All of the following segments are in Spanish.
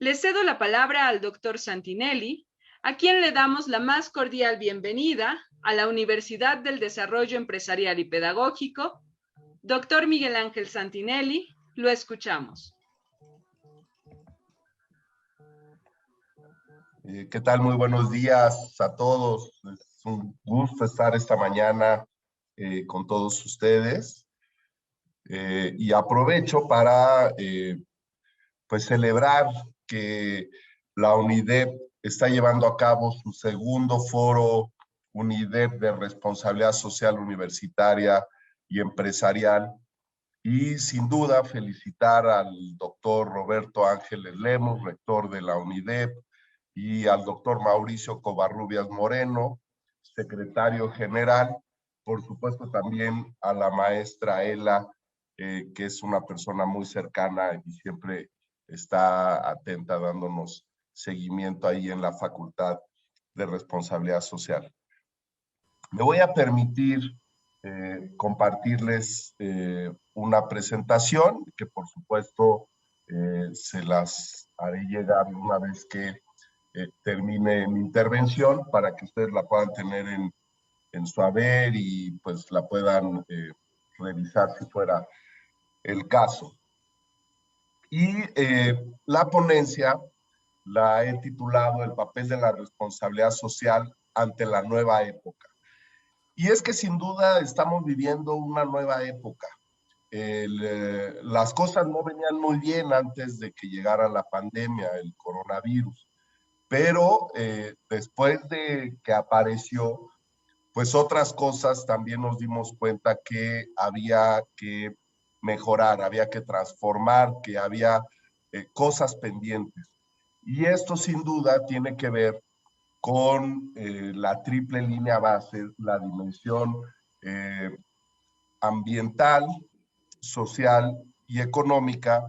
Le cedo la palabra al doctor Santinelli, a quien le damos la más cordial bienvenida a la Universidad del Desarrollo Empresarial y Pedagógico. Doctor Miguel Ángel Santinelli, lo escuchamos. ¿Qué tal? Muy buenos días a todos. Es un gusto estar esta mañana con todos ustedes. Y aprovecho para pues celebrar que la UNIDEP está llevando a cabo su segundo foro UNIDEP de responsabilidad social universitaria y empresarial. Y sin duda felicitar al doctor Roberto Ángeles Lemos, rector de la UNIDEP, y al doctor Mauricio Covarrubias Moreno, secretario general, por supuesto también a la maestra Ela, que es una persona muy cercana y siempre está atenta dándonos seguimiento ahí en la Facultad de Responsabilidad Social. Me voy a permitir compartirles una presentación que por supuesto se las haré llegar una vez que termine mi intervención para que ustedes la puedan tener en su haber y pues la puedan revisar si fuera el caso. Y la ponencia la he titulado El papel de la responsabilidad social ante la nueva época. Y es que sin duda estamos viviendo una nueva época. Las cosas no venían muy bien antes de que llegara la pandemia, el coronavirus, pero después de que apareció, pues otras cosas también nos dimos cuenta que había que mejorar, había que transformar, que había cosas pendientes. Y esto sin duda tiene que ver con la triple línea base, la dimensión ambiental, social y económica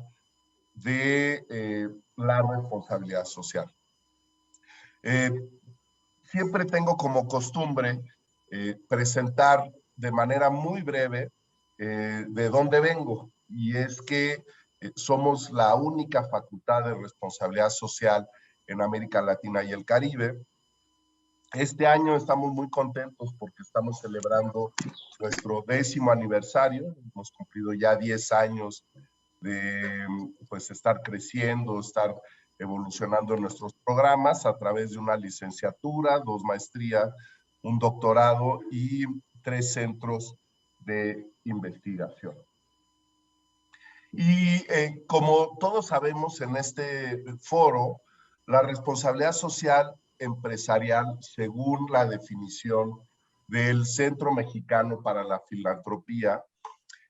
de la responsabilidad social. Siempre tengo como costumbre presentar de manera muy breve de dónde vengo, y es que somos la única facultad de responsabilidad social en América Latina y el Caribe. Este año estamos muy contentos porque estamos celebrando nuestro 10º aniversario. Hemos cumplido ya 10 años de pues, estar creciendo, estar evolucionando en nuestros programas a través de una licenciatura, 2 maestrías, un doctorado y 3 centros de investigación. Y como todos sabemos en este foro, la responsabilidad social empresarial, según la definición del Centro Mexicano para la Filantropía,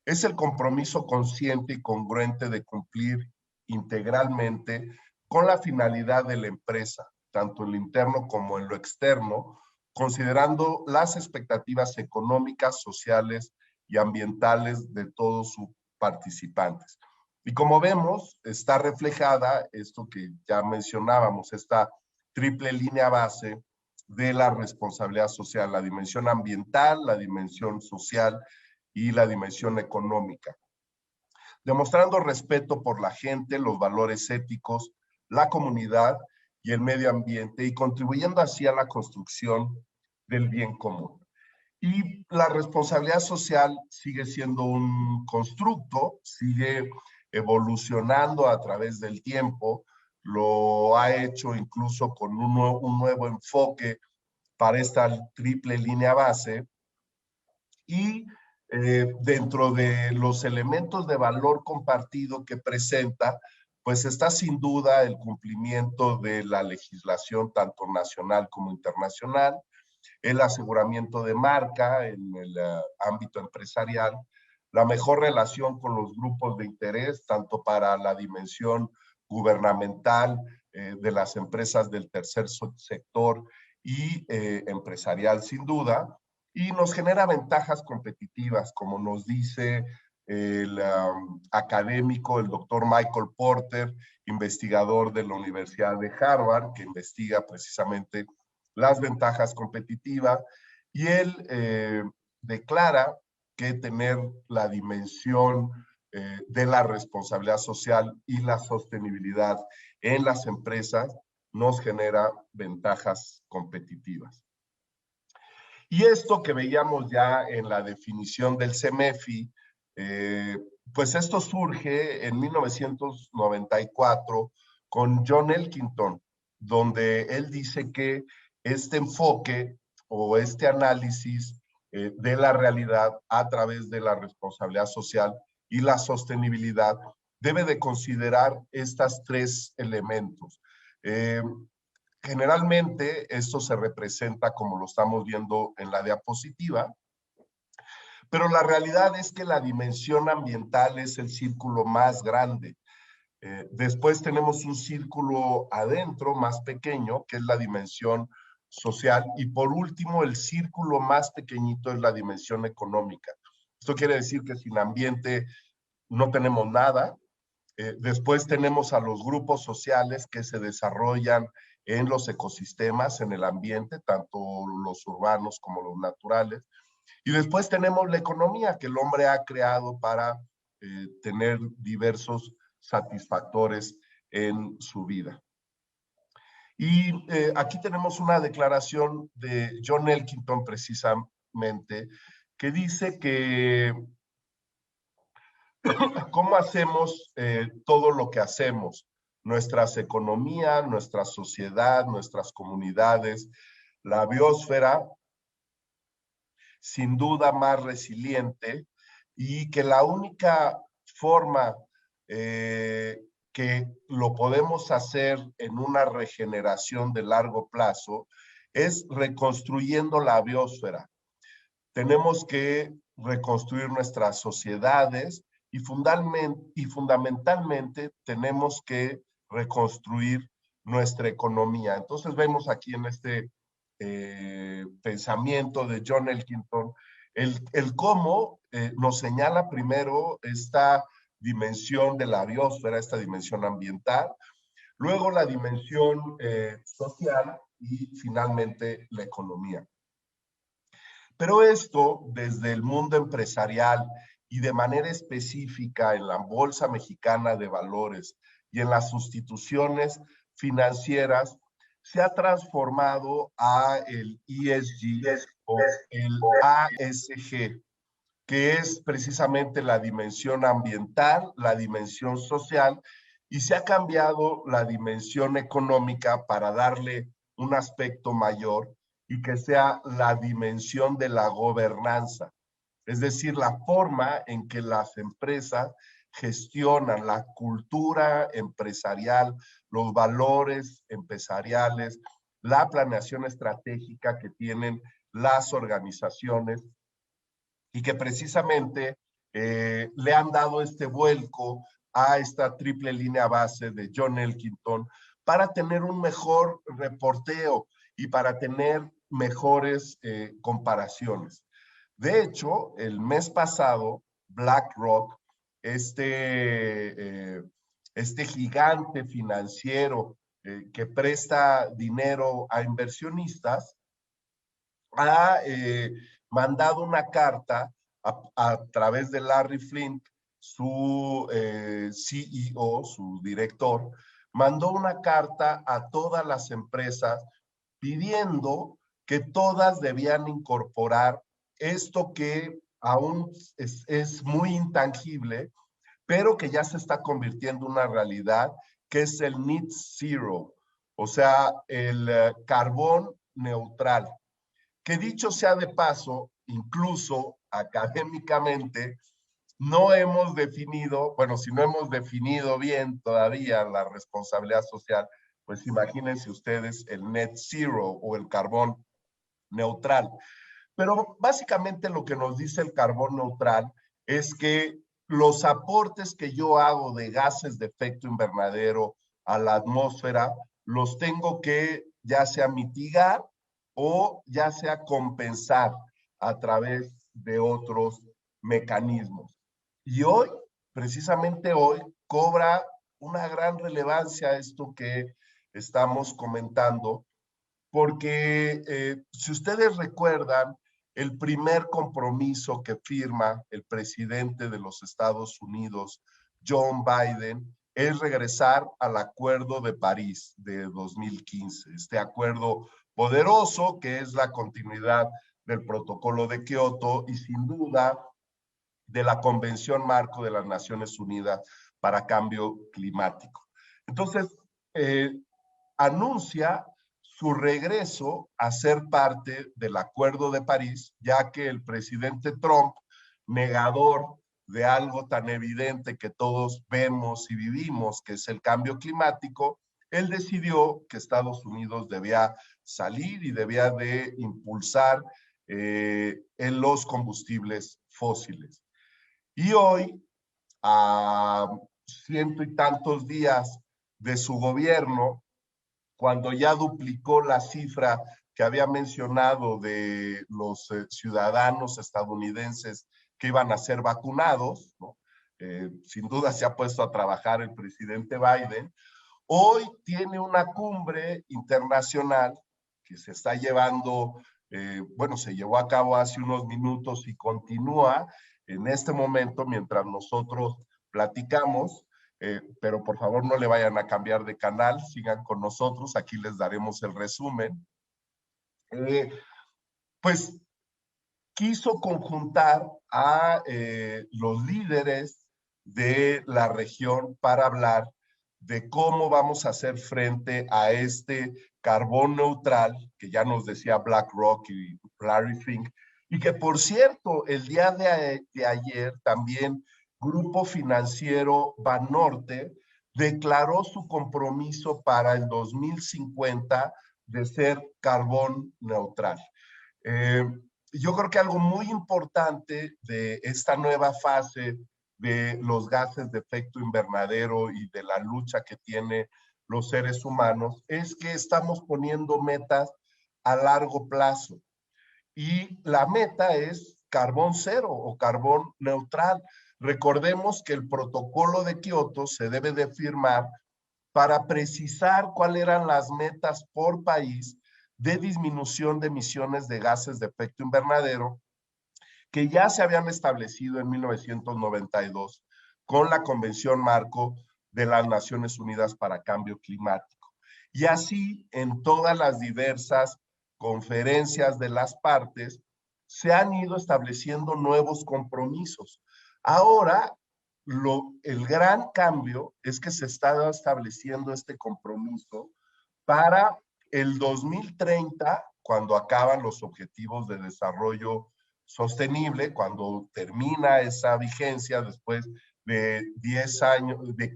es el compromiso consciente y congruente de cumplir integralmente con la finalidad de la empresa, tanto en lo interno como en lo externo, considerando las expectativas económicas, sociales y ambientales de todos sus participantes. Y como vemos, está reflejada esto que ya mencionábamos, esta triple línea base de la responsabilidad social, la dimensión ambiental, la dimensión social y la dimensión económica, demostrando respeto por la gente, los valores éticos, la comunidad y el medio ambiente, y contribuyendo así a la construcción del bien común. Y la responsabilidad social sigue siendo un constructo, sigue evolucionando a través del tiempo, lo ha hecho incluso con un nuevo enfoque para esta triple línea base, y dentro de los elementos de valor compartido que presenta, pues está sin duda el cumplimiento de la legislación tanto nacional como internacional, el aseguramiento de marca en el ámbito empresarial, la mejor relación con los grupos de interés, tanto para la dimensión gubernamental de las empresas del tercer sector y empresarial sin duda, y nos genera ventajas competitivas, como nos dice el académico, el doctor Michael Porter, investigador de la Universidad de Harvard, que investiga precisamente las ventajas competitivas, y él declara que tener la dimensión de la responsabilidad social y la sostenibilidad en las empresas nos genera ventajas competitivas. Y esto que veíamos ya en la definición del CEMEFI, pues esto surge en 1994 con John Elkington, donde él dice que este enfoque o este análisis de la realidad a través de la responsabilidad social y la sostenibilidad debe de considerar estos tres elementos. Generalmente esto se representa como lo estamos viendo en la diapositiva, pero la realidad es que la dimensión ambiental es el círculo más grande. Después tenemos un círculo adentro más pequeño, que es la dimensión social, y por último el círculo más pequeñito es la dimensión económica. Esto quiere decir que sin ambiente no tenemos nada. Después tenemos a los grupos sociales que se desarrollan en los ecosistemas, en el ambiente, tanto los urbanos como los naturales. Y después tenemos la economía que el hombre ha creado para tener diversos satisfactores en su vida. Y aquí tenemos una declaración de John Elkington precisamente, que dice que ¿cómo hacemos todo lo que hacemos? Nuestras economías, nuestra sociedad, nuestras comunidades, la biosfera, sin duda más resiliente, y que la única forma que lo podemos hacer en una regeneración de largo plazo es reconstruyendo la biosfera. Tenemos que reconstruir nuestras sociedades y fundamentalmente tenemos que reconstruir nuestra economía. Entonces vemos aquí en este pensamiento de John Elkington el cómo nos señala primero esta dimensión de la biosfera, esta dimensión ambiental, luego la dimensión social y finalmente la economía. Pero esto desde el mundo empresarial y de manera específica en la Bolsa Mexicana de Valores y en las instituciones financieras se ha transformado a el ESG o el ASG, que es precisamente la dimensión ambiental, la dimensión social, y se ha cambiado la dimensión económica para darle un aspecto mayor y que sea la dimensión de la gobernanza, es decir, la forma en que las empresas gestionan la cultura empresarial, los valores empresariales, la planeación estratégica que tienen las organizaciones y que precisamente le han dado este vuelco a esta triple línea base de John Elkington para tener un mejor reporteo y para tener mejores comparaciones. De hecho, el mes pasado, BlackRock, este gigante financiero que presta dinero a inversionistas, ha mandado una carta a través de Larry Flint, su CEO, su director, mandó una carta a todas las empresas pidiendo que todas debían incorporar esto que aún es muy intangible, pero que ya se está convirtiendo en una realidad, que es el net zero, o sea, el carbón neutral. Que dicho sea de paso, incluso académicamente, no hemos definido, bueno, si no hemos definido bien todavía la responsabilidad social, pues imagínense ustedes el net zero o el carbón neutral. Pero básicamente lo que nos dice el carbón neutral es que los aportes que yo hago de gases de efecto invernadero a la atmósfera los tengo que ya sea mitigar o ya sea compensar a través de otros mecanismos. Y hoy, precisamente hoy, cobra una gran relevancia esto que estamos comentando, porque si ustedes recuerdan, el primer compromiso que firma el presidente de los Estados Unidos, John Biden, es regresar al Acuerdo de París de 2015, este acuerdo poderoso que es la continuidad del Protocolo de Kioto y sin duda de la Convención Marco de las Naciones Unidas para Cambio Climático. Entonces, anuncia su regreso a ser parte del Acuerdo de París, ya que el presidente Trump, negador de algo tan evidente que todos vemos y vivimos, que es el cambio climático, él decidió que Estados Unidos debía salir y debía de impulsar en los combustibles fósiles. Y hoy, a ciento y tantos días de su gobierno, cuando ya duplicó la cifra que había mencionado de los ciudadanos estadounidenses que iban a ser vacunados, ¿no? Sin duda se ha puesto a trabajar el presidente Biden. Hoy tiene una cumbre internacional que se está llevando, bueno, se llevó a cabo hace unos minutos y continúa en este momento mientras nosotros platicamos, pero por favor no le vayan a cambiar de canal, sigan con nosotros, aquí les daremos el resumen. Pues quiso conjuntar a los líderes de la región para hablar de cómo vamos a hacer frente a este carbón neutral, que ya nos decía BlackRock y Larry Fink, y que por cierto, el día de ayer también Grupo Financiero Banorte declaró su compromiso para el 2050 de ser carbón neutral. Yo creo que algo muy importante de esta nueva fase de los gases de efecto invernadero y de la lucha que tienen los seres humanos es que estamos poniendo metas a largo plazo. Y la meta es carbón cero o carbón neutral. Recordemos que el protocolo de Kioto se debe de firmar para precisar cuáles eran las metas por país de disminución de emisiones de gases de efecto invernadero que ya se habían establecido en 1992 con la Convención Marco de las Naciones Unidas para Cambio Climático. Y así, en todas las diversas conferencias de las partes, se han ido estableciendo nuevos compromisos. Ahora, el gran cambio es que se está estableciendo este compromiso para el 2030, cuando acaban los objetivos de desarrollo sostenible, cuando termina esa vigencia después de 10 años, de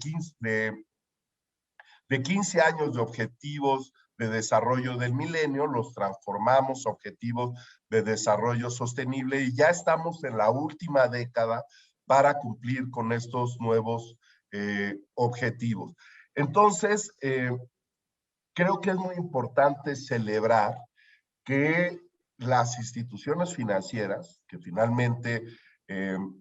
15 años de objetivos de desarrollo del milenio, los transformamos a objetivos de desarrollo sostenible y ya estamos en la última década para cumplir con estos nuevos objetivos. Entonces, creo que es muy importante celebrar que las instituciones financieras, que finalmente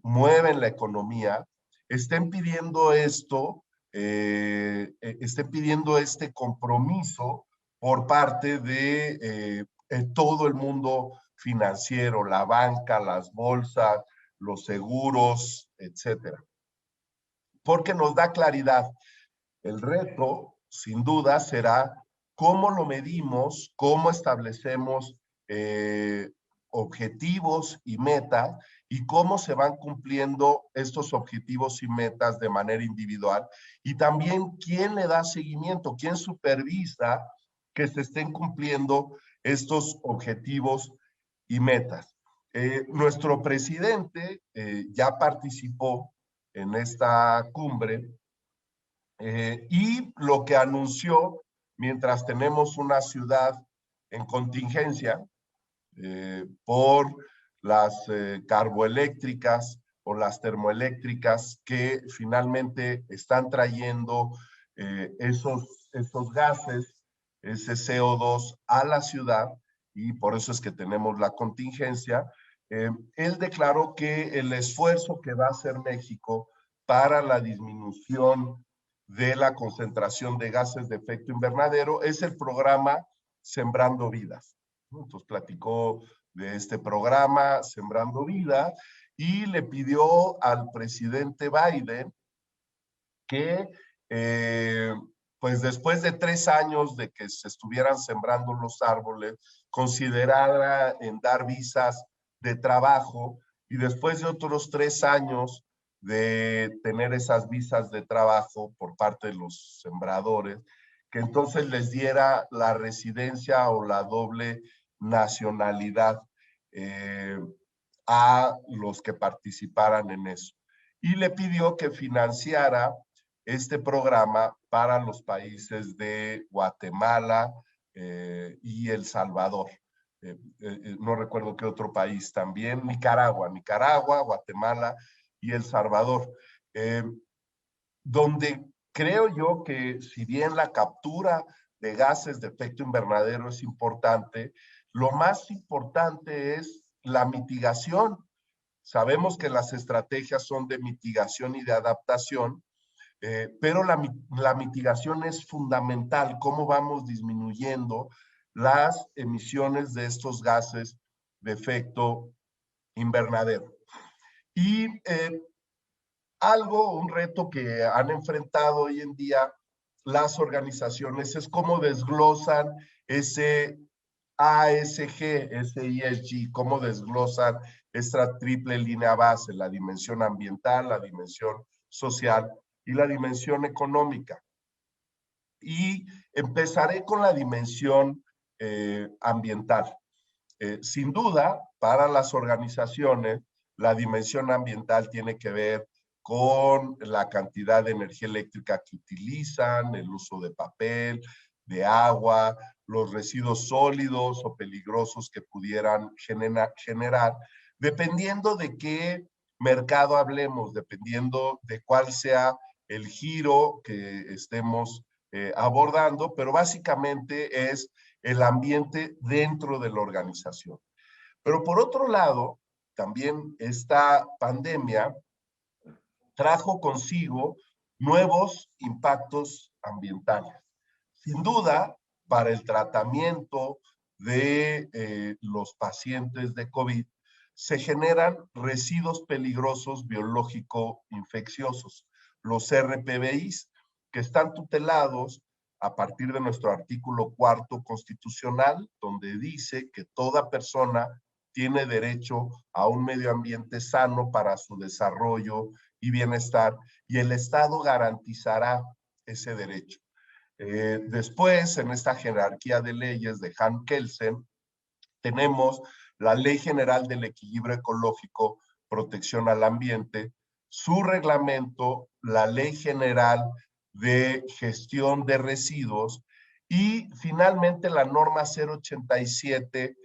mueven la economía, estén pidiendo esto, estén pidiendo este compromiso por parte de todo el mundo financiero, la banca, las bolsas, los seguros, etcétera. Porque nos da claridad. El reto, sin duda, será cómo lo medimos, cómo establecemos objetivos y metas y cómo se van cumpliendo estos objetivos y metas de manera individual y también quién le da seguimiento, quién supervisa que se estén cumpliendo estos objetivos y metas. Nuestro presidente ya participó en esta cumbre y lo que anunció, mientras tenemos una ciudad en contingencia por las carboeléctricas o las termoeléctricas que finalmente están trayendo esos gases, ese CO2 a la ciudad, y por eso es que tenemos la contingencia. Él declaró que el esfuerzo que va a hacer México para la disminución de la concentración de gases de efecto invernadero es el programa Sembrando Vidas. Entonces platicó de este programa Sembrando Vida y le pidió al presidente Biden que pues después de 3 años de que se estuvieran sembrando los árboles, considerara en dar visas de trabajo y después de otros 3 años de tener esas visas de trabajo por parte de los sembradores, que entonces les diera la residencia o la doble nacionalidad a los que participaran en eso. Y le pidió que financiara este programa para los países de Guatemala y El Salvador. No recuerdo qué otro país también, Nicaragua, Guatemala y El Salvador, donde creo yo que si bien la captura de gases de efecto invernadero es importante, lo más importante es la mitigación. Sabemos que las estrategias son de mitigación y de adaptación, pero la mitigación es fundamental, cómo vamos disminuyendo las emisiones de estos gases de efecto invernadero. Y un reto que han enfrentado hoy en día las organizaciones es cómo desglosan ese ASG, ese ESG, cómo desglosan esta triple línea base, la dimensión ambiental, la dimensión social y la dimensión económica. Y empezaré con la dimensión ambiental. Sin duda, para las organizaciones, la dimensión ambiental tiene que ver con la cantidad de energía eléctrica que utilizan, el uso de papel, de agua, los residuos sólidos o peligrosos que pudieran generar, dependiendo de qué mercado hablemos, dependiendo de cuál sea el giro que estemos abordando, pero básicamente es el ambiente dentro de la organización. Pero por otro lado, también esta pandemia trajo consigo nuevos impactos ambientales. Sin duda, para el tratamiento de los pacientes de COVID, se generan residuos peligrosos biológico-infecciosos, los RPBIs, que están tutelados a partir de nuestro artículo 4 constitucional, donde dice que toda persona tiene derecho a un medio ambiente sano para su desarrollo y bienestar, y el Estado garantizará ese derecho. Después, en esta jerarquía de leyes de Han Kelsen, tenemos la Ley General del Equilibrio Ecológico, Protección al Ambiente, su reglamento, la Ley General de Gestión de Residuos y finalmente la norma 087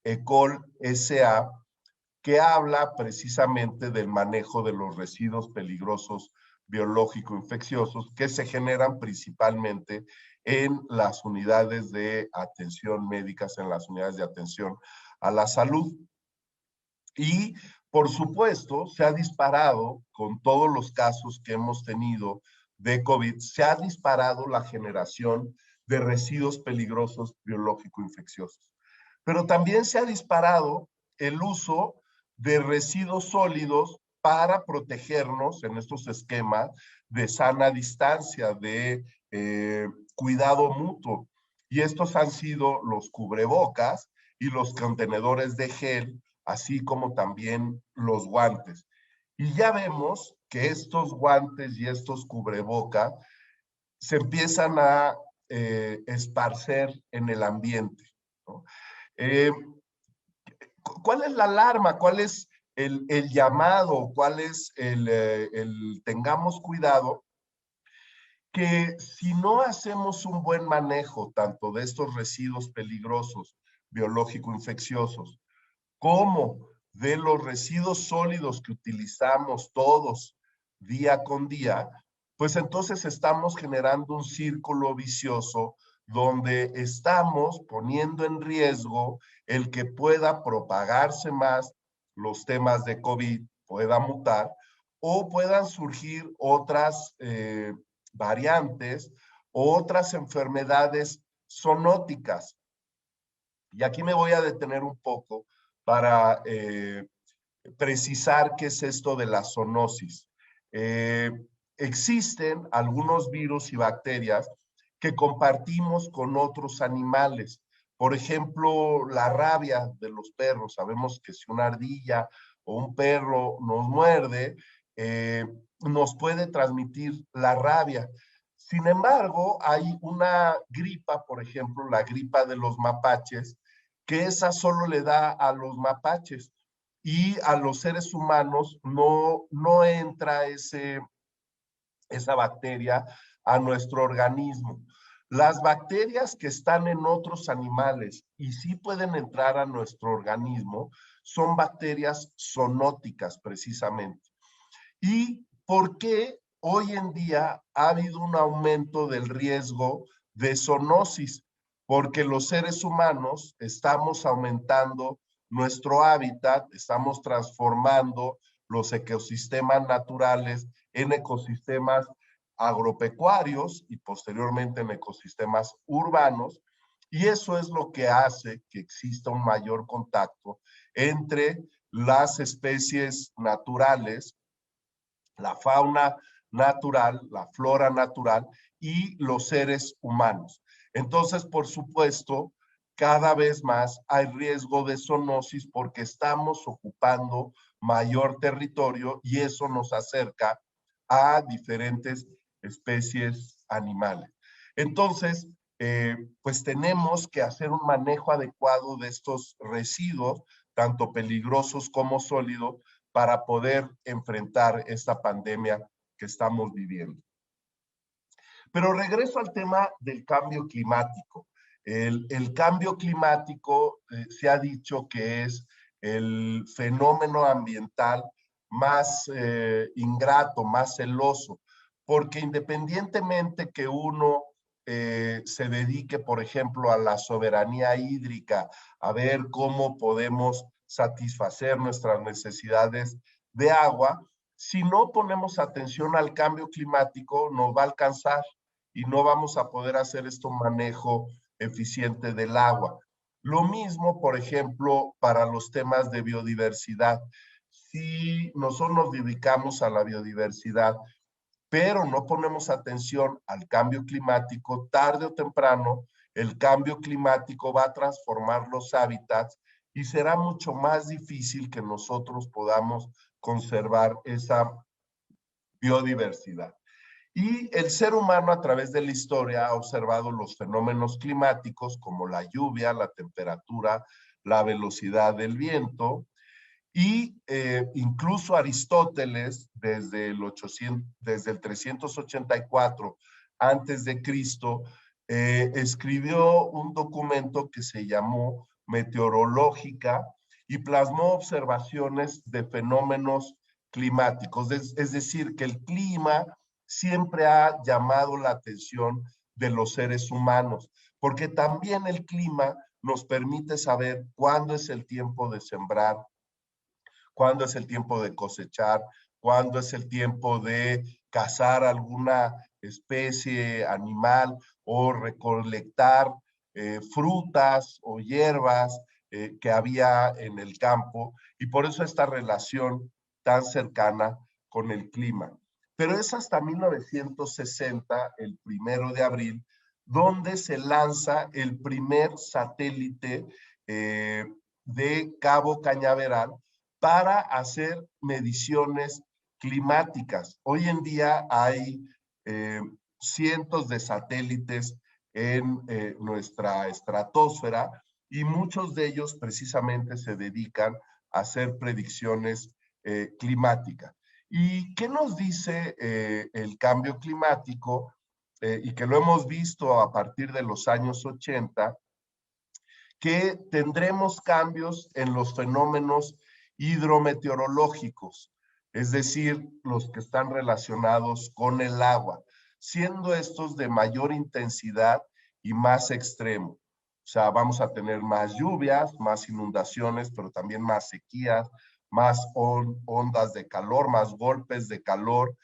ECOL SA, que habla precisamente del manejo de los residuos peligrosos biológico-infecciosos que se generan principalmente en las unidades de atención médicas, en las unidades de atención a la salud. Y, por supuesto, se ha disparado, con todos los casos que hemos tenido de COVID, se ha disparado la generación de residuos peligrosos biológico-infecciosos. Pero también se ha disparado el uso de residuos sólidos para protegernos en estos esquemas de sana distancia, de cuidado mutuo. Y estos han sido los cubrebocas y los contenedores de gel, así como también los guantes. Y ya vemos que estos guantes y estos cubrebocas se empiezan a esparcer en el ambiente, ¿no? ¿Cuál es la alarma? ¿Cuál es el llamado? ¿Cuál es el tengamos cuidado? Que si no hacemos un buen manejo tanto de estos residuos peligrosos biológico-infecciosos como de los residuos sólidos que utilizamos todos día con día, pues entonces estamos generando un círculo vicioso donde estamos poniendo en riesgo el que pueda propagarse más los temas de COVID, pueda mutar, o puedan surgir otras variantes o otras enfermedades zoonóticas. Y aquí me voy a detener un poco para precisar qué es esto de la zoonosis. Existen algunos virus y bacterias que compartimos con otros animales. Por ejemplo, la rabia de los perros. Sabemos que si una ardilla o un perro nos muerde, nos puede transmitir la rabia. Sin embargo, hay una gripa, por ejemplo, la gripa de los mapaches, que esa solo le da a los mapaches y a los seres humanos no entra esa bacteria a nuestro organismo. Las bacterias que están en otros animales y sí pueden entrar a nuestro organismo son bacterias zoonóticas precisamente. ¿Y por qué hoy en día ha habido un aumento del riesgo de zoonosis? Porque los seres humanos estamos aumentando nuestro hábitat, estamos transformando los ecosistemas naturales en ecosistemas agropecuarios y posteriormente en ecosistemas urbanos, y eso es lo que hace que exista un mayor contacto entre las especies naturales, la fauna natural, la flora natural y los seres humanos. Entonces, por supuesto, cada vez más hay riesgo de zoonosis porque estamos ocupando mayor territorio y eso nos acerca a diferentes especies animales. Entonces, pues tenemos que hacer un manejo adecuado de estos residuos, tanto peligrosos como sólidos, para poder enfrentar esta pandemia que estamos viviendo. Pero regreso al tema del cambio climático. El cambio climático se ha dicho que es el fenómeno ambiental más ingrato, más celoso, porque independientemente que uno se dedique, por ejemplo, a la soberanía hídrica, a ver cómo podemos satisfacer nuestras necesidades de agua, si no ponemos atención al cambio climático, nos va a alcanzar y no vamos a poder hacer este manejo eficiente del agua. Lo mismo, por ejemplo, para los temas de biodiversidad. Si nosotros nos dedicamos a la biodiversidad, pero no ponemos atención al cambio climático, tarde o temprano, el cambio climático va a transformar los hábitats y será mucho más difícil que nosotros podamos conservar esa biodiversidad. Y el ser humano a través de la historia ha observado los fenómenos climáticos como la lluvia, la temperatura, la velocidad del viento, y incluso Aristóteles desde el 384 antes de Cristo escribió un documento que se llamó Meteorológica y plasmó observaciones de fenómenos climáticos, es decir, que el clima siempre ha llamado la atención de los seres humanos, porque también el clima nos permite saber cuándo es el tiempo de sembrar, cuándo es el tiempo de cosechar, cuándo es el tiempo de cazar alguna especie animal o recolectar frutas o hierbas que había en el campo, y por eso esta relación tan cercana con el clima. Pero es hasta 1960, el 1 de abril, donde se lanza el primer satélite de Cabo Cañaveral para hacer mediciones climáticas. Hoy en día hay cientos de satélites en nuestra estratosfera y muchos de ellos precisamente se dedican a hacer predicciones climáticas. ¿Y qué nos dice el cambio climático? Y que lo hemos visto a partir de los años 80, que tendremos cambios en los fenómenos hidrometeorológicos, es decir, los que están relacionados con el agua, siendo estos de mayor intensidad y más extremo. O sea, vamos a tener más lluvias, más inundaciones, pero también más sequías, más ondas de calor, más golpes de calor,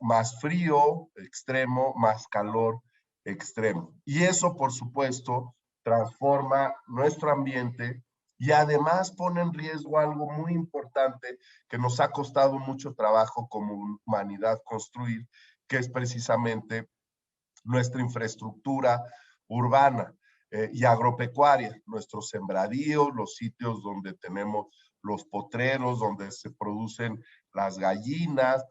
más frío extremo, más calor extremo. Y eso, por supuesto, transforma nuestro ambiente y además pone en riesgo algo muy importante que nos ha costado mucho trabajo como humanidad construir, que es precisamente nuestra infraestructura urbana y agropecuaria, nuestros sembradíos, los sitios donde tenemos los potreros, donde se producen las gallinas,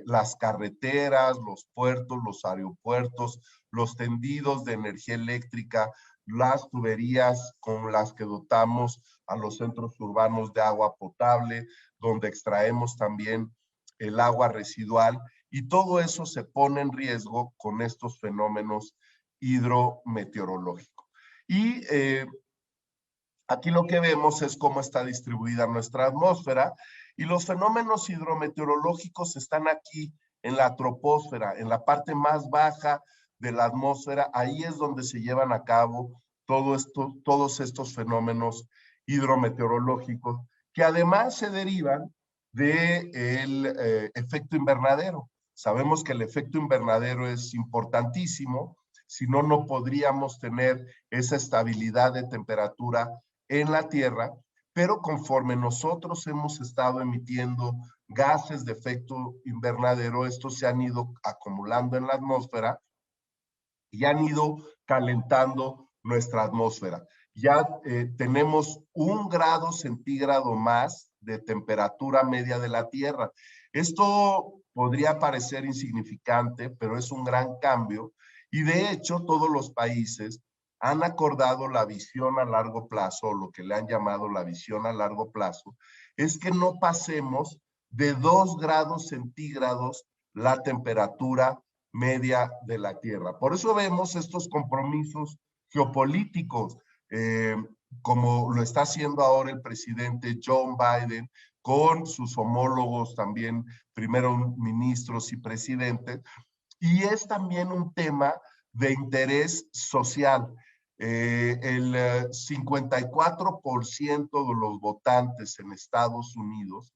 las carreteras, los puertos, los aeropuertos, los tendidos de energía eléctrica, las tuberías con las que dotamos a los centros urbanos de agua potable, donde extraemos también el agua residual, y todo eso se pone en riesgo con estos fenómenos hidrometeorológicos. Y aquí lo que vemos es cómo está distribuida nuestra atmósfera, y los fenómenos hidrometeorológicos están aquí en la troposfera, en la parte más baja de la atmósfera. Ahí es donde se llevan a cabo todos estos fenómenos hidrometeorológicos, que además se derivan del efecto invernadero. Sabemos que el efecto invernadero es importantísimo, si no, no podríamos tener esa estabilidad de temperatura en la Tierra, pero conforme nosotros hemos estado emitiendo gases de efecto invernadero, estos se han ido acumulando en la atmósfera y han ido calentando nuestra atmósfera. Ya tenemos 1 grado centígrado más de temperatura media de la Tierra. Esto podría parecer insignificante, pero es un gran cambio, y de hecho todos los países han acordado la visión a largo plazo, lo que le han llamado la visión a largo plazo, es que no pasemos de 2 grados centígrados la temperatura media de la Tierra. Por eso vemos estos compromisos geopolíticos, como lo está haciendo ahora el presidente Joe Biden, con sus homólogos también, primeros ministros y presidentes, y es también un tema de interés social. El 54% de los votantes en Estados Unidos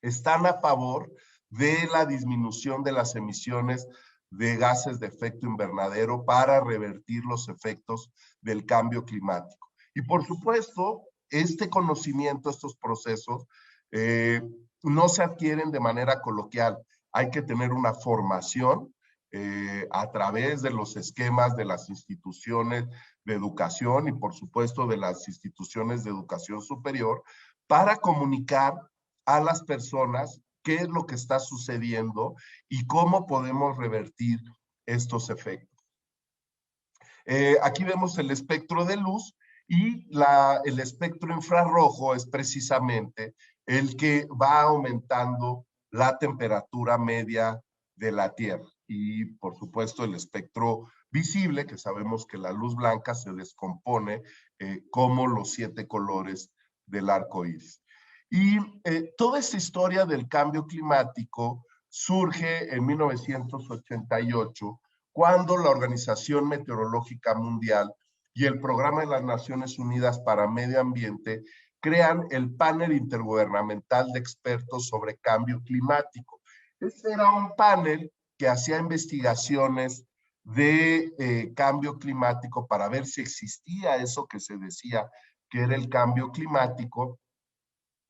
están a favor de la disminución de las emisiones de gases de efecto invernadero para revertir los efectos del cambio climático. Y por supuesto, este conocimiento, estos procesos, no se adquieren de manera coloquial. Hay que tener una formación a través de los esquemas de las instituciones de educación y por supuesto de las instituciones de educación superior para comunicar a las personas qué es lo que está sucediendo y cómo podemos revertir estos efectos. Aquí vemos el espectro de luz, y el espectro infrarrojo es precisamente el que va aumentando la temperatura media de la Tierra. Y por supuesto el espectro visible, que sabemos que la luz blanca se descompone como los 7 colores del arco iris. Y toda esta historia del cambio climático surge en 1988, cuando la Organización Meteorológica Mundial y el Programa de las Naciones Unidas para Medio Ambiente crean el Panel Intergubernamental de Expertos sobre Cambio Climático. Este era un panel que hacía investigaciones de cambio climático para ver si existía eso que se decía que era el cambio climático,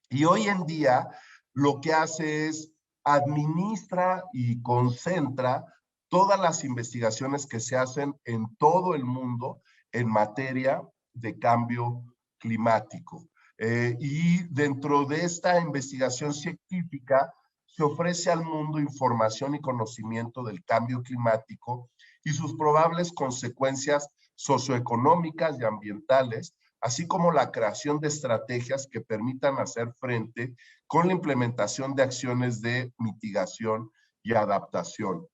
y hoy en día lo que hace es administra y concentra todas las investigaciones que se hacen en todo el mundo en materia de cambio climático. Y dentro de esta investigación científica se ofrece al mundo información y conocimiento del cambio climático y sus probables consecuencias socioeconómicas y ambientales, así como la creación de estrategias que permitan hacer frente con la implementación de acciones de mitigación y adaptación.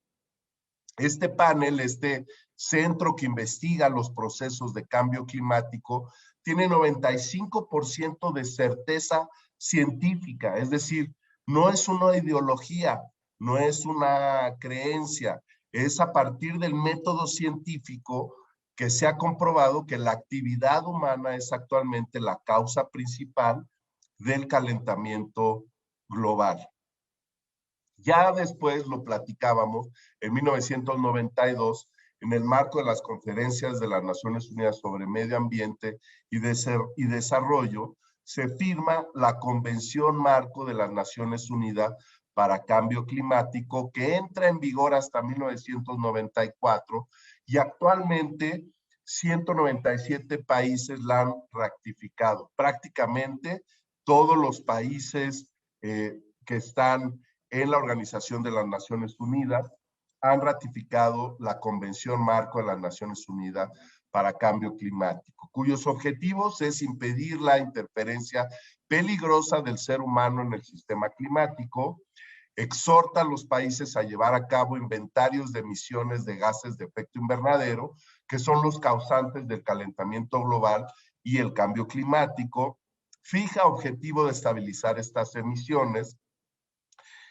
Este panel, este centro que investiga los procesos de cambio climático, tiene 95% de certeza científica, es decir, no es una ideología, no es una creencia, es a partir del método científico que se ha comprobado que la actividad humana es actualmente la causa principal del calentamiento global. Ya después lo platicábamos, en 1992, en el marco de las conferencias de las Naciones Unidas sobre Medio Ambiente y Desarrollo, se firma la Convención Marco de las Naciones Unidas para Cambio Climático, que entra en vigor hasta 1994 y actualmente 197 países la han ratificado. Prácticamente todos los países que están en la Organización de las Naciones Unidas han ratificado la Convención Marco de las Naciones Unidas para Cambio Climático, cuyos objetivos es impedir la interferencia peligrosa del ser humano en el sistema climático, exhorta a los países a llevar a cabo inventarios de emisiones de gases de efecto invernadero, que son los causantes del calentamiento global y el cambio climático, fija objetivo de estabilizar estas emisiones.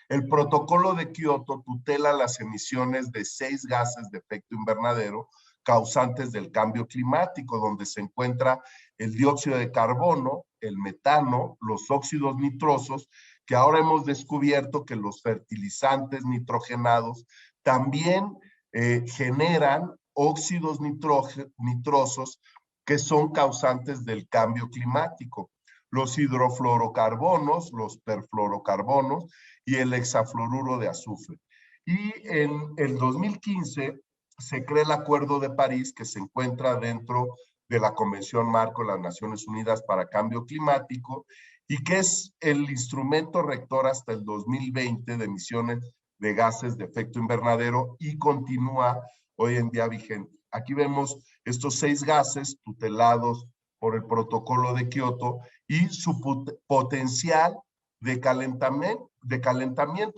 El protocolo de Kioto tutela las emisiones de 6 gases de efecto invernadero causantes del cambio climático, donde se encuentra el dióxido de carbono, el metano, los óxidos nitrosos, que ahora hemos descubierto que los fertilizantes nitrogenados también generan óxidos nitrosos que son causantes del cambio climático. Los hidrofluorocarbonos, los perfluorocarbonos y el hexafluoruro de azufre. Y en el 2015 se crea el Acuerdo de París, que se encuentra dentro de la Convención Marco de las Naciones Unidas para Cambio Climático y que es el instrumento rector hasta el 2020 de emisiones de gases de efecto invernadero y continúa hoy en día vigente. Aquí vemos estos 6 gases tutelados por el protocolo de Kioto y su potencial de calentamiento.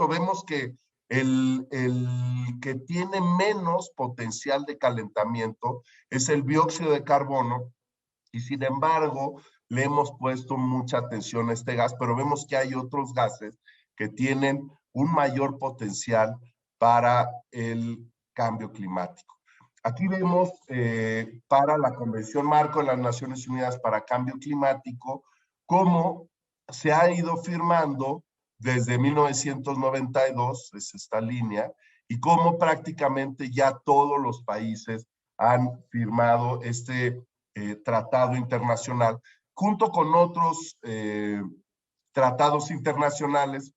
Vemos que el que tiene menos potencial de calentamiento es el dióxido de carbono y sin embargo le hemos puesto mucha atención a este gas, pero vemos que hay otros gases que tienen un mayor potencial para el cambio climático. Aquí vemos para la Convención Marco de las Naciones Unidas para Cambio Climático cómo se ha ido firmando desde 1992, es esta línea, y cómo prácticamente ya todos los países han firmado este tratado internacional, junto con otros tratados internacionales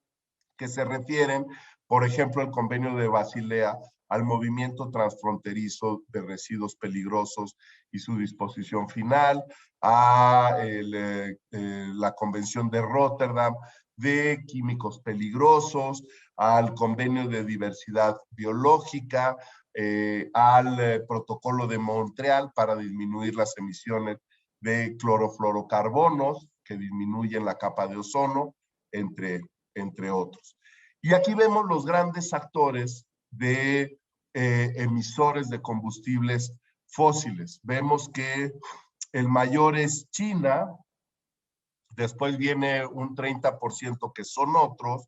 que se refieren, por ejemplo, el Convenio de Basilea, al movimiento transfronterizo de residuos peligrosos y su disposición final, a la Convención de Rotterdam de químicos peligrosos, al Convenio de Diversidad Biológica, al Protocolo de Montreal para disminuir las emisiones de clorofluorocarbonos que disminuyen la capa de ozono, entre otros. Y aquí vemos los grandes actores de emisores de combustibles fósiles. Vemos que el mayor es China, después viene un 30% que son otros,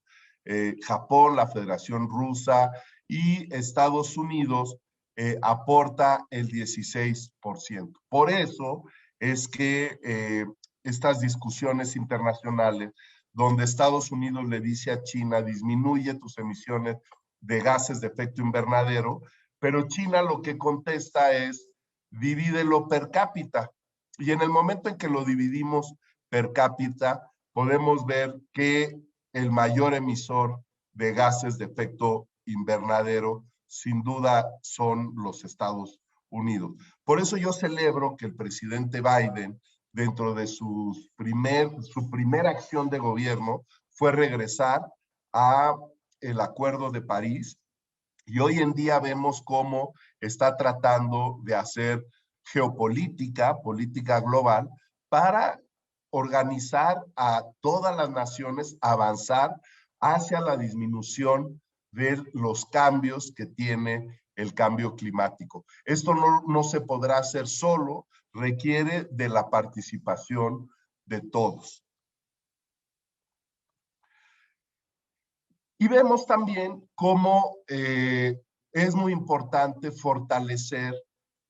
Japón, la Federación Rusa y Estados Unidos aporta el 16%. Por eso es que estas discusiones internacionales donde Estados Unidos le dice a China, disminuye tus emisiones de gases de efecto invernadero, pero China lo que contesta es, divídelo per cápita. Y en el momento en que lo dividimos per cápita, podemos ver que el mayor emisor de gases de efecto invernadero, sin duda, son los Estados Unidos. Por eso yo celebro que el presidente Biden, dentro de su primera acción de gobierno, fue regresar a el Acuerdo de París y hoy en día vemos cómo está tratando de hacer geopolítica, política global, para organizar a todas las naciones, avanzar hacia la disminución de los cambios que tiene el cambio climático. Esto no se podrá hacer solo, requiere de la participación de todos. Y vemos también cómo es muy importante fortalecer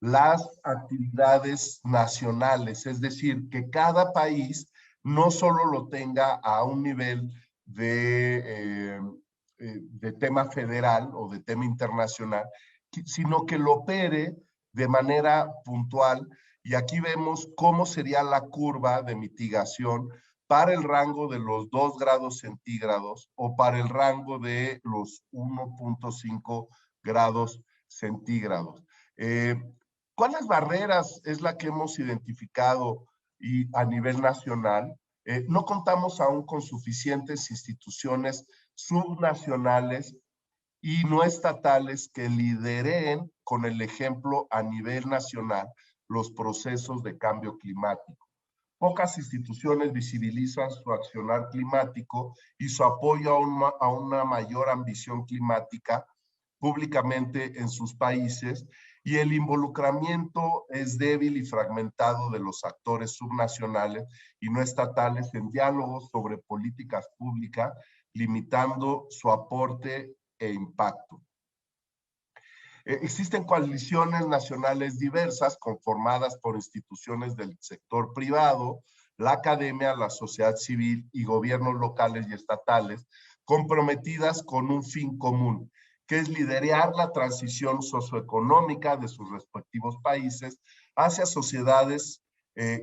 las actividades nacionales, es decir, que cada país no solo lo tenga a un nivel de tema federal o de tema internacional, sino que lo opere de manera puntual. Y aquí vemos cómo sería la curva de mitigación para el rango de los 2 grados centígrados o para el rango de los 1.5 grados centígrados. ¿Cuáles barreras es la que hemos identificado y a nivel nacional? No contamos aún con suficientes instituciones subnacionales y no estatales que lideren con el ejemplo a nivel nacional los procesos de cambio climático. Pocas instituciones visibilizan su accionar climático y su apoyo a una mayor ambición climática públicamente en sus países, y el involucramiento es débil y fragmentado de los actores subnacionales y no estatales en diálogos sobre políticas públicas, limitando su aporte e impacto. Existen coaliciones nacionales diversas conformadas por instituciones del sector privado, la academia, la sociedad civil y gobiernos locales y estatales comprometidas con un fin común, que es liderar la transición socioeconómica de sus respectivos países hacia sociedades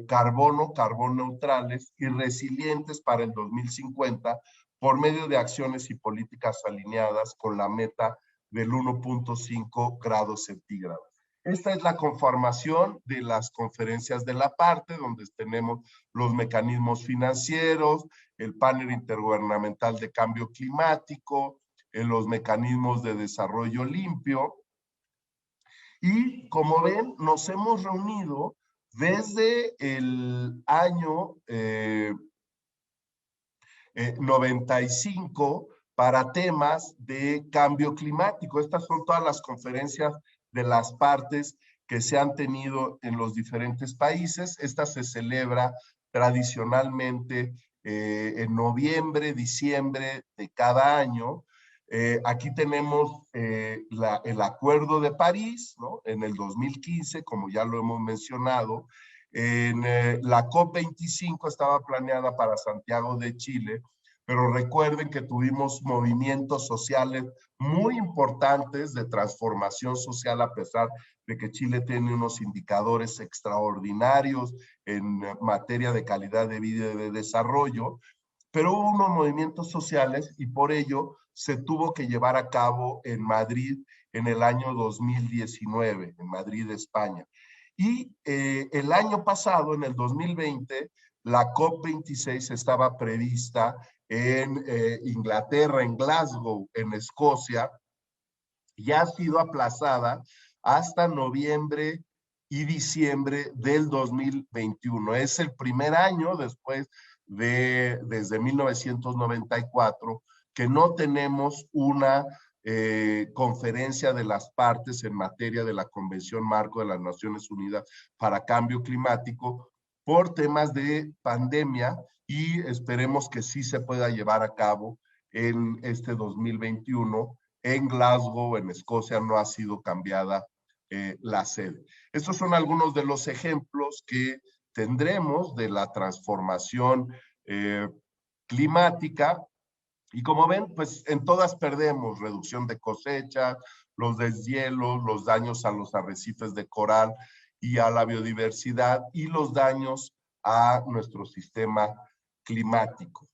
carbono neutrales y resilientes para el 2050 por medio de acciones y políticas alineadas con la meta del 1.5 grados centígrados. Esta es la conformación de las conferencias de la parte, donde tenemos los mecanismos financieros, el panel intergubernamental de cambio climático, los mecanismos de desarrollo limpio. Y como ven, nos hemos reunido desde el año 95 para temas de cambio climático. Estas son todas las conferencias de las partes que se han tenido en los diferentes países. Esta se celebra tradicionalmente en noviembre, diciembre de cada año. Aquí tenemos el Acuerdo de París, ¿no? En el 2015, como ya lo hemos mencionado. La COP25 estaba planeada para Santiago de Chile, pero recuerden que tuvimos movimientos sociales muy importantes de transformación social, a pesar de que Chile tiene unos indicadores extraordinarios en materia de calidad de vida y de desarrollo, pero hubo unos movimientos sociales y por ello se tuvo que llevar a cabo en Madrid en el año 2019, en Madrid, España. Y el año pasado, en el 2020, la COP26 estaba prevista en Inglaterra, en Glasgow, en Escocia, y ha sido aplazada hasta noviembre y diciembre del 2021. Es el primer año desde 1994 que no tenemos una conferencia de las partes en materia de la Convención Marco de las Naciones Unidas para Cambio Climático por temas de pandemia, y esperemos que sí se pueda llevar a cabo en este 2021. En Glasgow, en Escocia, no ha sido cambiada la sede. Estos son algunos de los ejemplos que tendremos de la transformación climática. Y como ven, pues en todas perdemos: reducción de cosechas, los deshielos, los daños a los arrecifes de coral y a la biodiversidad, y los daños a nuestro sistema climático.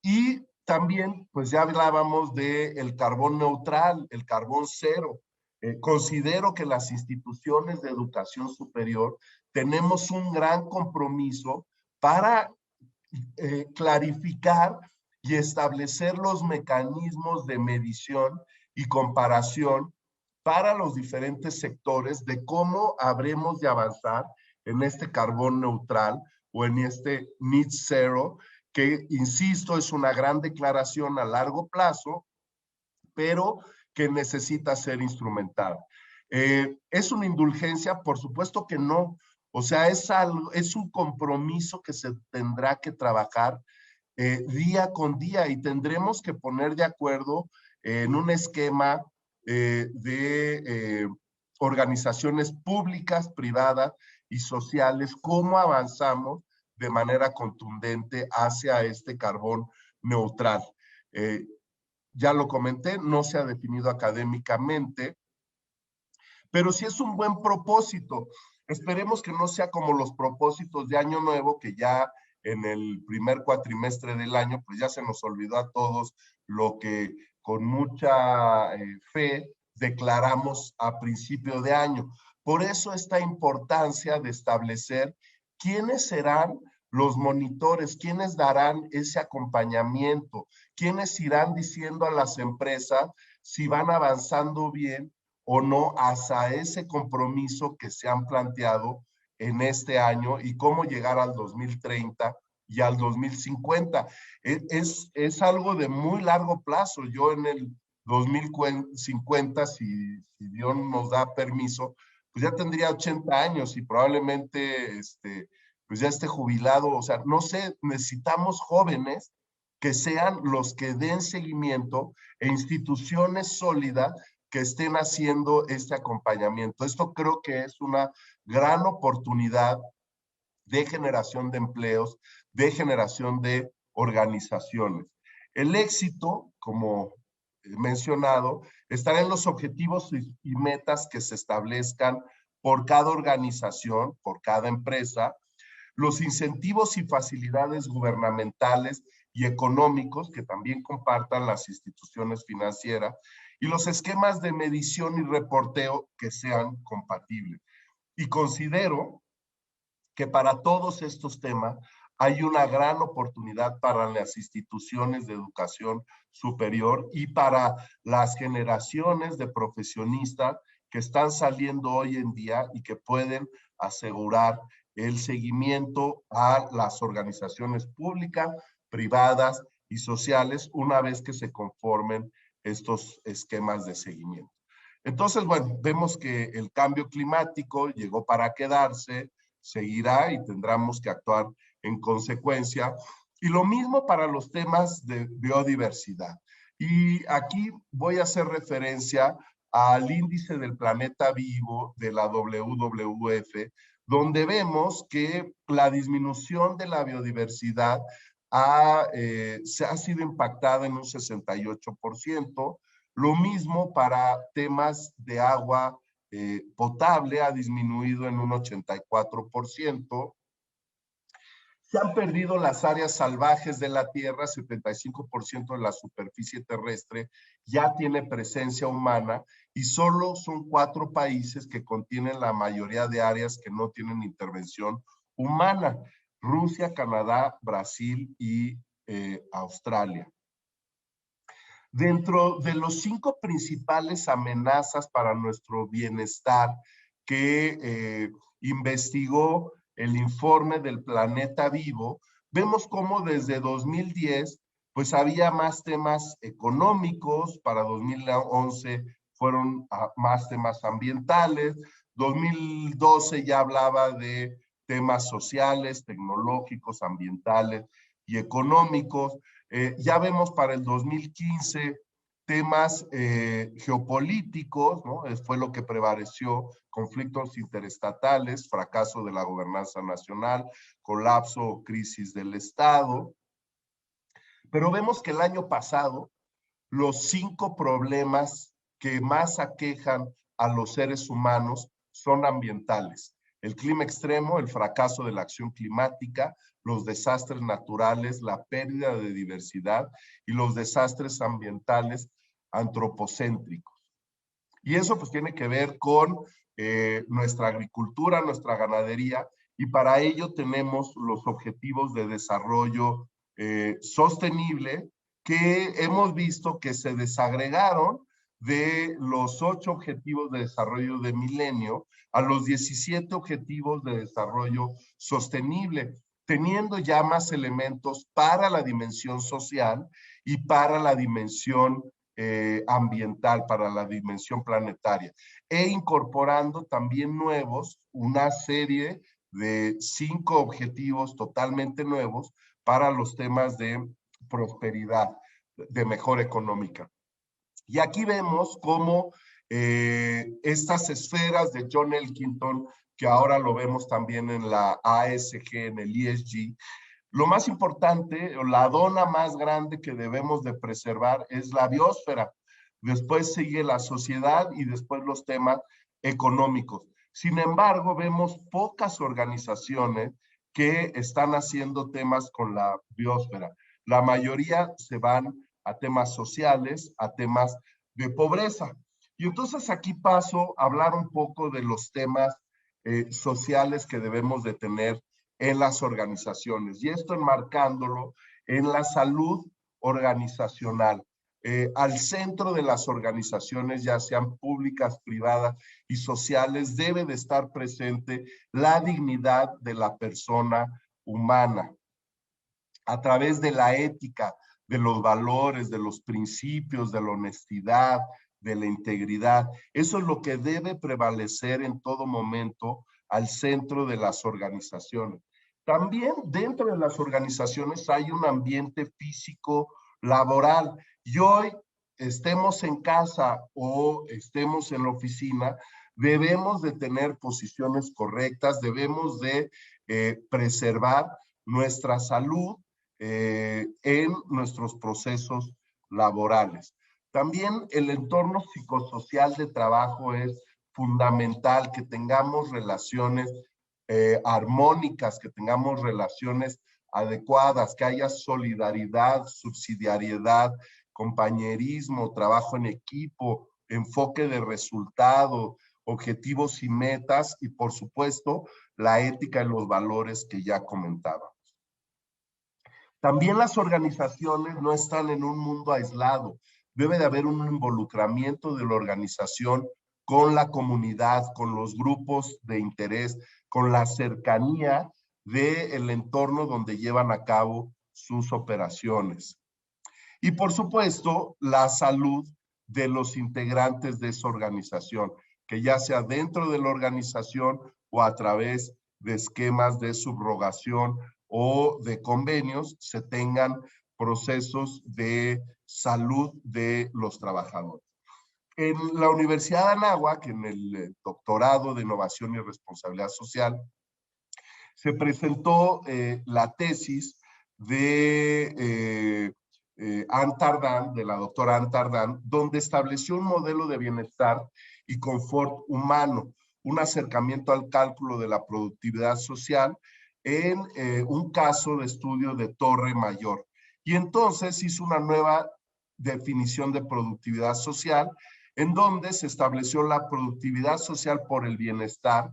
Y también, pues ya hablábamos del carbón neutral, el carbón cero. Considero que las instituciones de educación superior tenemos un gran compromiso para clarificar y establecer los mecanismos de medición y comparación para los diferentes sectores de cómo habremos de avanzar en este carbón neutral o en este net zero, que, insisto, es una gran declaración a largo plazo, pero que necesita ser instrumentada. ¿Es una indulgencia? Por supuesto que no. O sea, es un compromiso que se tendrá que trabajar día con día, y tendremos que poner de acuerdo en un esquema de organizaciones públicas, privadas y sociales, cómo avanzamos de manera contundente hacia este carbón neutral. Ya lo comenté, no se ha definido académicamente pero sí es un buen propósito. Esperemos que no sea como los propósitos de Año Nuevo, que ya en el primer cuatrimestre del año, pues ya se nos olvidó a todos lo que con mucha fe declaramos a principio de año. Por eso esta importancia de establecer quiénes serán los monitores, quiénes darán ese acompañamiento, quiénes irán diciendo a las empresas si van avanzando bien o no hacia ese compromiso que se han planteado en este año y cómo llegar al 2030 y al 2050. Es algo de muy largo plazo. Yo en el 2050, si Dios nos da permiso, pues ya tendría 80 años y probablemente pues ya esté jubilado. O sea, no sé, necesitamos jóvenes que sean los que den seguimiento e instituciones sólidas que estén haciendo este acompañamiento. Esto creo que es una gran oportunidad de generación de empleos, de generación de organizaciones. El éxito, como he mencionado, estará en los objetivos y metas que se establezcan por cada organización, por cada empresa, los incentivos y facilidades gubernamentales y económicos que también compartan las instituciones financieras y los esquemas de medición y reporteo que sean compatibles. Y considero que para todos estos temas hay una gran oportunidad para las instituciones de educación superior y para las generaciones de profesionistas que están saliendo hoy en día y que pueden asegurar el seguimiento a las organizaciones públicas, privadas y sociales una vez que se conformen estos esquemas de seguimiento. Entonces, bueno, vemos que el cambio climático llegó para quedarse, seguirá y tendremos que actuar en consecuencia. Y lo mismo para los temas de biodiversidad. Y aquí voy a hacer referencia al índice del planeta vivo de la WWF, donde vemos que la disminución de la biodiversidad se ha sido impactada en un 68%. Lo mismo para temas de agua potable, ha disminuido en un 84%. Se han perdido las áreas salvajes de la Tierra, 75% de la superficie terrestre ya tiene presencia humana y solo son 4 países que contienen la mayoría de áreas que no tienen intervención humana: Rusia, Canadá, Brasil y Australia. Dentro de los 5 principales amenazas para nuestro bienestar que investigó el informe del Planeta Vivo, vemos cómo desde 2010 pues había más temas económicos, para 2011 fueron más temas ambientales, 2012 ya hablaba de temas sociales, tecnológicos, ambientales y económicos. Ya vemos para el 2015 temas geopolíticos, ¿no? Fue lo que prevaleció: conflictos interestatales, fracaso de la gobernanza nacional, colapso o crisis del Estado. Pero vemos que el año pasado los 5 problemas que más aquejan a los seres humanos son ambientales: el clima extremo, el fracaso de la acción climática, los desastres naturales, la pérdida de diversidad y los desastres ambientales antropocéntricos. Y eso pues tiene que ver con nuestra agricultura, nuestra ganadería, y para ello tenemos los objetivos de desarrollo sostenible, que hemos visto que se desagregaron de los 8 objetivos de desarrollo de milenio a los 17 objetivos de desarrollo sostenible, teniendo ya más elementos para la dimensión social y para la dimensión ambiental, para la dimensión planetaria, e incorporando también nuevos, una serie de 5 objetivos totalmente nuevos para los temas de prosperidad, de mejora económica. Y aquí vemos cómo estas esferas de John Elkington, que ahora lo vemos también en la ASG, en el ESG, lo más importante, la dona más grande que debemos de preservar es la biosfera. Después sigue la sociedad y después los temas económicos. Sin embargo, vemos pocas organizaciones que están haciendo temas con la biosfera. La mayoría se van a temas sociales, a temas de pobreza. Y entonces aquí paso a hablar un poco de los temas sociales que debemos de tener en las organizaciones, y esto enmarcándolo en la salud organizacional. Al centro de las organizaciones, ya sean públicas, privadas y sociales, debe de estar presente la dignidad de la persona humana a través de la ética, de los valores, de los principios, de la honestidad, de la integridad. Eso es lo que debe prevalecer en todo momento al centro de las organizaciones. También dentro de las organizaciones hay un ambiente físico laboral, y hoy estemos en casa o estemos en la oficina, debemos de tener posiciones correctas, debemos de preservar nuestra salud en nuestros procesos laborales. También el entorno psicosocial de trabajo es fundamental, que tengamos relaciones armónicas, que tengamos relaciones adecuadas, que haya solidaridad, subsidiariedad, compañerismo, trabajo en equipo, enfoque de resultado, objetivos y metas, y por supuesto la ética y los valores que ya comentaba. También las organizaciones no están en un mundo aislado. Debe de haber un involucramiento de la organización con la comunidad, con los grupos de interés, con la cercanía del entorno donde llevan a cabo sus operaciones. Y por supuesto, la salud de los integrantes de esa organización, que ya sea dentro de la organización o a través de esquemas de subrogación o de convenios, se tengan procesos de salud de los trabajadores. En la Universidad de Anáhuac, en el doctorado de Innovación y Responsabilidad Social, se presentó la tesis de Anne Tardán, de la doctora Anne Tardán, donde estableció un modelo de bienestar y confort humano, un acercamiento al cálculo de la productividad social en un caso de estudio de Torre Mayor. Y entonces hizo una nueva definición de productividad social, en donde se estableció la productividad social por el bienestar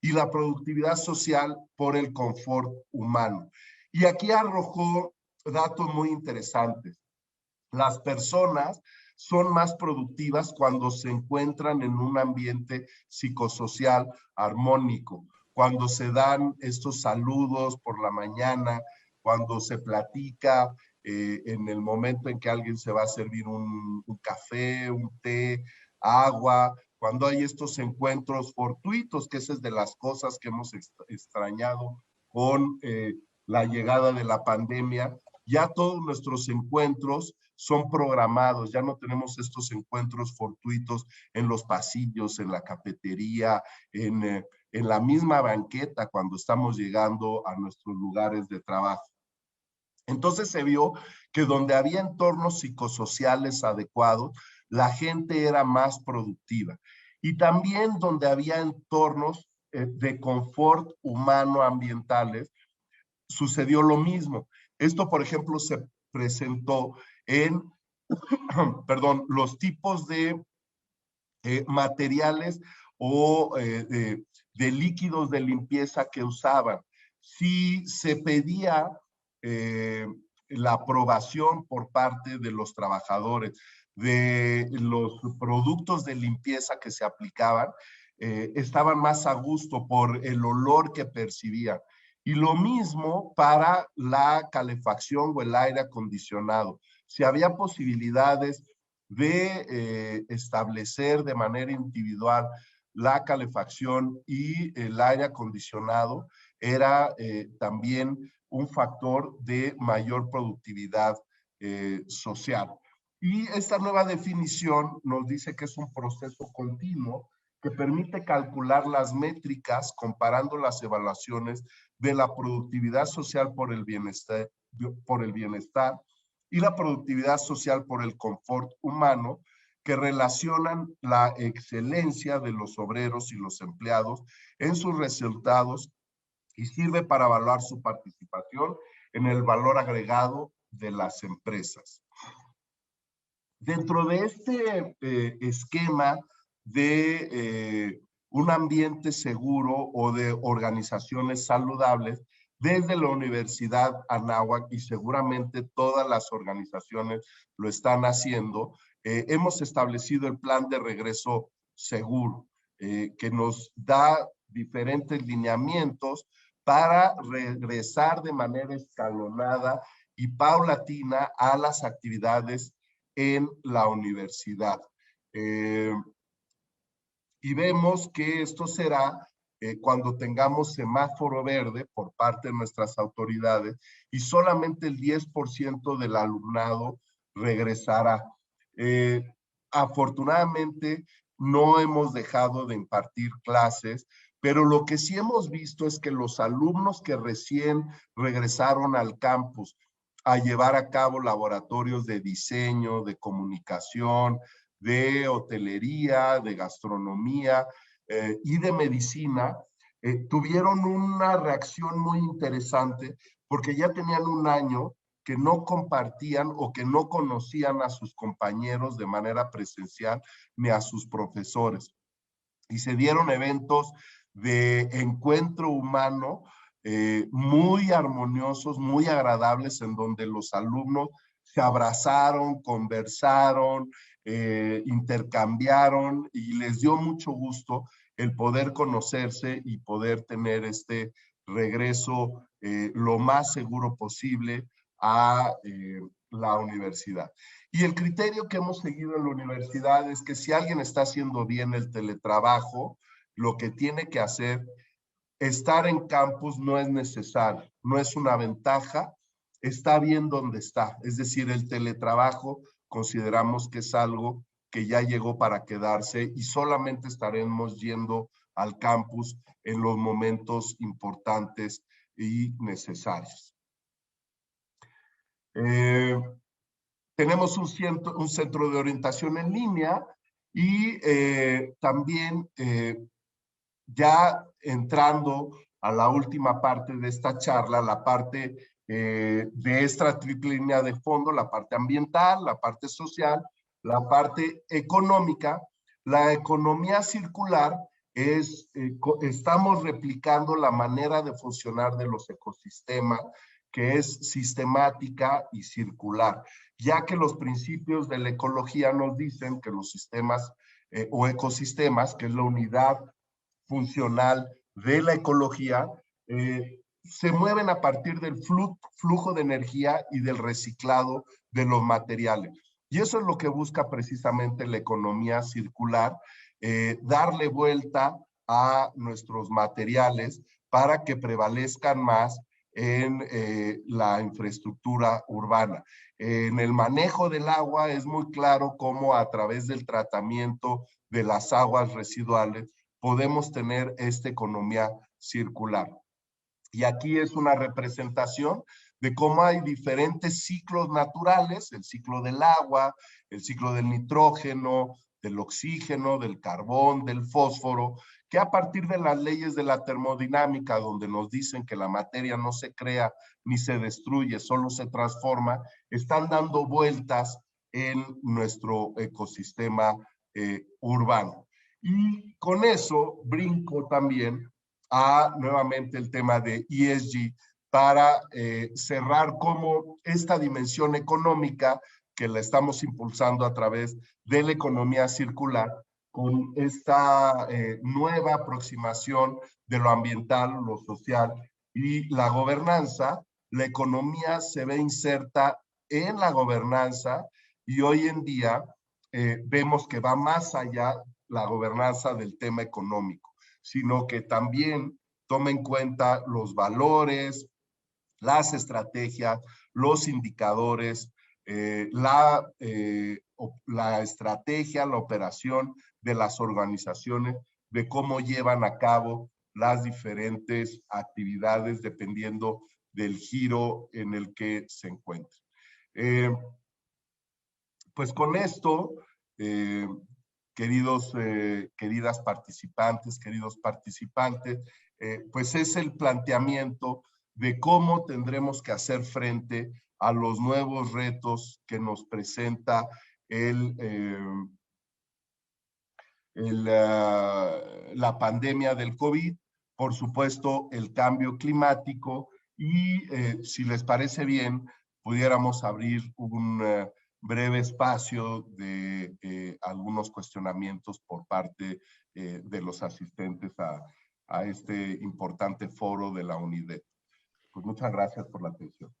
y la productividad social por el confort humano. Y aquí arrojó datos muy interesantes. Las personas son más productivas cuando se encuentran en un ambiente psicosocial armónico, cuando se dan estos saludos por la mañana, cuando se platica en el momento en que alguien se va a servir un café, un té, agua, cuando hay estos encuentros fortuitos, que esa es de las cosas que hemos extrañado con la llegada de la pandemia. Ya todos nuestros encuentros son programados, ya no tenemos estos encuentros fortuitos en los pasillos, en la cafetería, en la misma banqueta cuando estamos llegando a nuestros lugares de trabajo. Entonces se vio que donde había entornos psicosociales adecuados, la gente era más productiva. Y también donde había entornos de confort humano ambientales, sucedió lo mismo. Esto, por ejemplo, se presentó en, perdón, los tipos de materiales o de líquidos de limpieza que usaban. Si se pedía la aprobación por parte de los trabajadores de los productos de limpieza que se aplicaban, estaban más a gusto por el olor que percibían. Y lo mismo para la calefacción o el aire acondicionado. Si había posibilidades de establecer de manera individual la calefacción y el aire acondicionado, era también un factor de mayor productividad social. Y esta nueva definición nos dice que es un proceso continuo que permite calcular las métricas comparando las evaluaciones de la productividad social por el bienestar y la productividad social por el confort humano, que relacionan la excelencia de los obreros y los empleados en sus resultados y sirve para evaluar su participación en el valor agregado de las empresas. Dentro de este esquema de un ambiente seguro o de organizaciones saludables, desde la Universidad Anáhuac, y seguramente todas las organizaciones lo están haciendo, hemos establecido el plan de regreso seguro, que nos da diferentes lineamientos para regresar de manera escalonada y paulatina a las actividades en la universidad. Y vemos que esto será cuando tengamos semáforo verde por parte de nuestras autoridades y solamente el 10% del alumnado regresará. Afortunadamente, no hemos dejado de impartir clases, pero lo que sí hemos visto es que los alumnos que recién regresaron al campus a llevar a cabo laboratorios de diseño, de comunicación, de hotelería, de gastronomía y de medicina, tuvieron una reacción muy interesante porque ya tenían un año que no compartían o que no conocían a sus compañeros de manera presencial ni a sus profesores. Y se dieron eventos de encuentro humano muy armoniosos, muy agradables, en donde los alumnos se abrazaron, conversaron, intercambiaron, y les dio mucho gusto el poder conocerse y poder tener este regreso lo más seguro posible a la universidad. Y el criterio que hemos seguido en la universidad es que si alguien está haciendo bien el teletrabajo, lo que tiene que hacer, estar en campus no es necesario, no es una ventaja, está bien donde está. Es decir, el teletrabajo consideramos que es algo que ya llegó para quedarse y solamente estaremos yendo al campus en los momentos importantes y necesarios. Tenemos un centro de orientación en línea y también ya entrando a la última parte de esta charla, la parte de esta triple línea de fondo, la parte ambiental, la parte social, la parte económica. La economía circular es, estamos replicando la manera de funcionar de los ecosistemas, que es sistemática y circular, ya que los principios de la ecología nos dicen que los sistemas o ecosistemas, que es la unidad funcional de la ecología, se mueven a partir del flujo de energía y del reciclado de los materiales. Y eso es lo que busca precisamente la economía circular, darle vuelta a nuestros materiales para que prevalezcan más en la infraestructura urbana. En el manejo del agua es muy claro cómo a través del tratamiento de las aguas residuales podemos tener esta economía circular. Y aquí es una representación de cómo hay diferentes ciclos naturales, el ciclo del agua, el ciclo del nitrógeno, del oxígeno, del carbón, del fósforo, que a partir de las leyes de la termodinámica, donde nos dicen que la materia no se crea ni se destruye, solo se transforma, están dando vueltas en nuestro ecosistema urbano. Y con eso brinco también a nuevamente el tema de ESG para cerrar como esta dimensión económica que la estamos impulsando a través de la economía circular, con esta nueva aproximación de lo ambiental, lo social y la gobernanza. La economía se ve inserta en la gobernanza y hoy en día vemos que va más allá la gobernanza del tema económico, sino que también toma en cuenta los valores, las estrategias, los indicadores, la estrategia, la operación de las organizaciones, de cómo llevan a cabo las diferentes actividades dependiendo del giro en el que se encuentren. Pues con esto queridas participantes, queridos participantes, pues es el planteamiento de cómo tendremos que hacer frente a los nuevos retos que nos presenta la pandemia del COVID, por supuesto, el cambio climático y, si les parece bien, pudiéramos abrir un breve espacio de algunos cuestionamientos por parte de los asistentes a este importante foro de la UNIDEP. Pues muchas gracias por la atención.